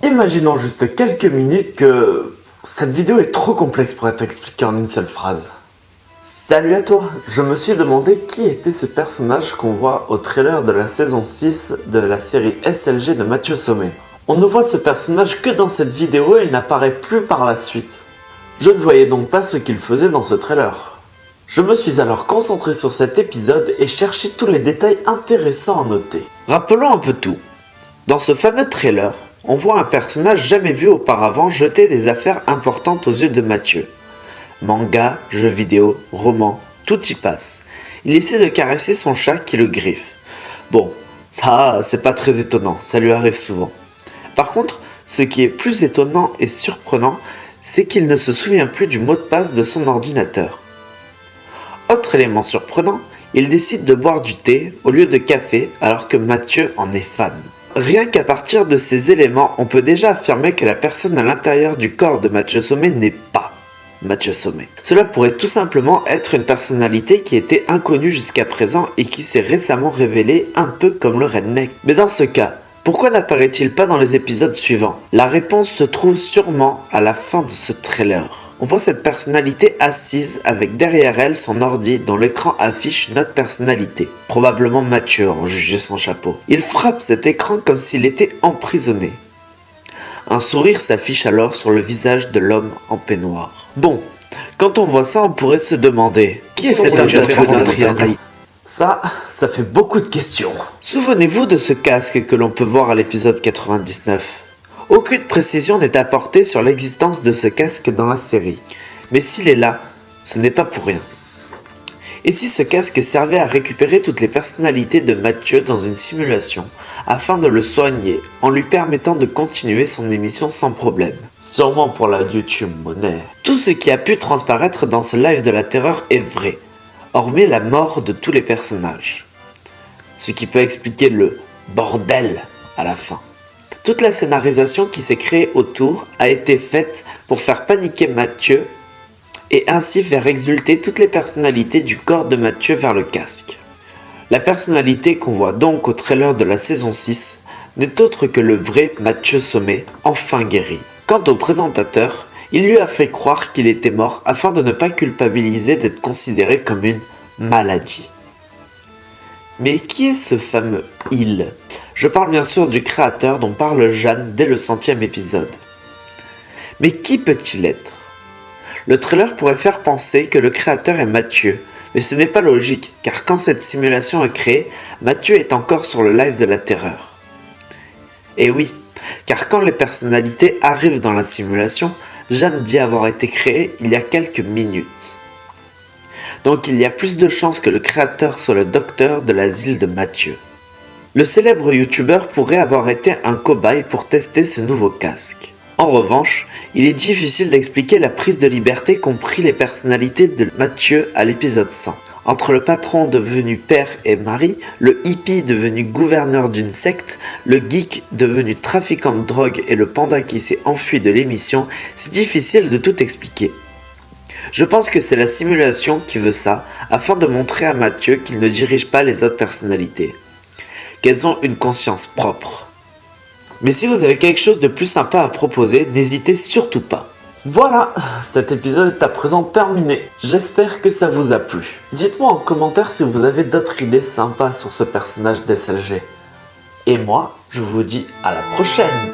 Imaginons juste quelques minutes que cette vidéo est trop complexe pour être expliquée en une seule phrase. Salut à toi! Je me suis demandé qui était ce personnage qu'on voit au trailer de la saison 6 de la série SLG de Mathieu Sommet. On ne voit ce personnage que dans cette vidéo et il n'apparaît plus par la suite. Je ne voyais donc pas ce qu'il faisait dans ce trailer. Je me suis alors concentré sur cet épisode et cherché tous les détails intéressants à noter. Rappelons un peu tout. Dans ce fameux trailer, on voit un personnage jamais vu auparavant jeter des affaires importantes aux yeux de Mathieu. Manga, jeux vidéo, romans, tout y passe. Il essaie de caresser son chat qui le griffe. Bon, ça, c'est pas très étonnant, ça lui arrive souvent. Par contre, ce qui est plus étonnant et surprenant, c'est qu'il ne se souvient plus du mot de passe de son ordinateur. Autre élément surprenant, il décide de boire du thé au lieu de café alors que Mathieu en est fan. Rien qu'à partir de ces éléments, on peut déjà affirmer que la personne à l'intérieur du corps de Mathieu Sommet n'est pas Mathieu Sommet. Cela pourrait tout simplement être une personnalité qui était inconnue jusqu'à présent et qui s'est récemment révélée un peu comme le redneck. Mais dans ce cas, pourquoi n'apparaît-il pas dans les épisodes suivants? La réponse se trouve sûrement à la fin de ce trailer. On voit cette personnalité assise avec derrière elle son ordi dont l'écran affiche une autre personnalité, probablement Mathieu en juger son chapeau. Il frappe cet écran comme s'il était emprisonné. Un sourire s'affiche alors sur le visage de l'homme en peignoir. Bon, quand on voit ça, on pourrait se demander qui est cet intrigue? Ça fait beaucoup de questions. Souvenez-vous de ce casque que l'on peut voir à l'épisode 99. Aucune précision n'est apportée sur l'existence de ce casque dans la série. Mais s'il est là, ce n'est pas pour rien. Et si ce casque servait à récupérer toutes les personnalités de Mathieu dans une simulation, afin de le soigner, en lui permettant de continuer son émission sans problème? Sûrement pour la YouTube monnaie. Tout ce qui a pu transparaître dans ce live de la terreur est vrai, hormis la mort de tous les personnages. Ce qui peut expliquer le bordel à la fin. Toute la scénarisation qui s'est créée autour a été faite pour faire paniquer Mathieu et ainsi faire exulter toutes les personnalités du corps de Mathieu vers le casque. La personnalité qu'on voit donc au trailer de la saison 6 n'est autre que le vrai Mathieu Sommet, enfin guéri. Quant au présentateur, il lui a fait croire qu'il était mort afin de ne pas culpabiliser d'être considéré comme une maladie. Mais qui est ce fameux « il » ? Je parle bien sûr du créateur dont parle Jeanne dès le 100e épisode. Mais qui peut-il être ? Le trailer pourrait faire penser que le créateur est Mathieu, mais ce n'est pas logique, car quand cette simulation est créée, Mathieu est encore sur le live de la terreur. Et oui, car quand les personnalités arrivent dans la simulation, Jeanne dit avoir été créée il y a quelques minutes. Donc il y a plus de chances que le créateur soit le docteur de l'asile de Mathieu. Le célèbre youtubeur pourrait avoir été un cobaye pour tester ce nouveau casque. En revanche, il est difficile d'expliquer la prise de liberté qu'ont pris les personnalités de Mathieu à l'épisode 100. Entre le patron devenu père et mari, le hippie devenu gouverneur d'une secte, le geek devenu trafiquant de drogue et le panda qui s'est enfui de l'émission, c'est difficile de tout expliquer. Je pense que c'est la simulation qui veut ça, afin de montrer à Mathieu qu'il ne dirige pas les autres personnalités, qu'elles ont une conscience propre. Mais si vous avez quelque chose de plus sympa à proposer, n'hésitez surtout pas. Voilà, cet épisode est à présent terminé. J'espère que ça vous a plu. Dites-moi en commentaire si vous avez d'autres idées sympas sur ce personnage d'SLG. Et moi, je vous dis à la prochaine.